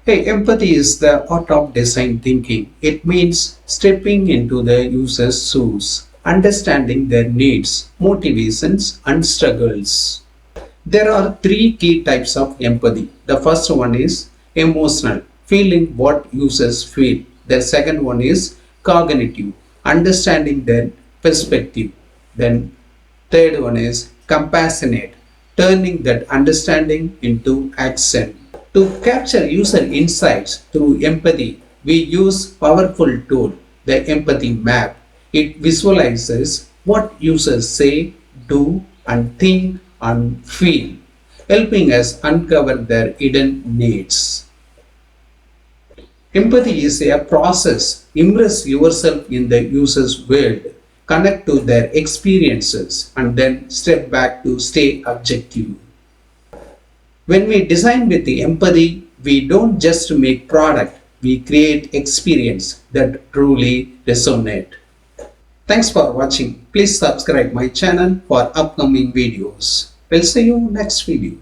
Hey, empathy is the art of design thinking. It means stepping into the user's shoes, understanding their needs, motivations, and struggles. There are three key types of empathy. The first one is emotional, feeling what users feel. The second one is cognitive, understanding their perspective. Then third one is compassionate, turning that understanding into action. To capture user insights through empathy, we use powerful tool, the empathy map. It visualizes what users say, do, and think and feel, helping us uncover their hidden needs. Empathy is a process. Immerse yourself in the user's world, connect to their experiences, and then step back to stay objective. When we design with the empathy, we don't just make product, we create experience that truly resonate. Thanks for watching. Please subscribe my channel for upcoming videos. We'll see you next video.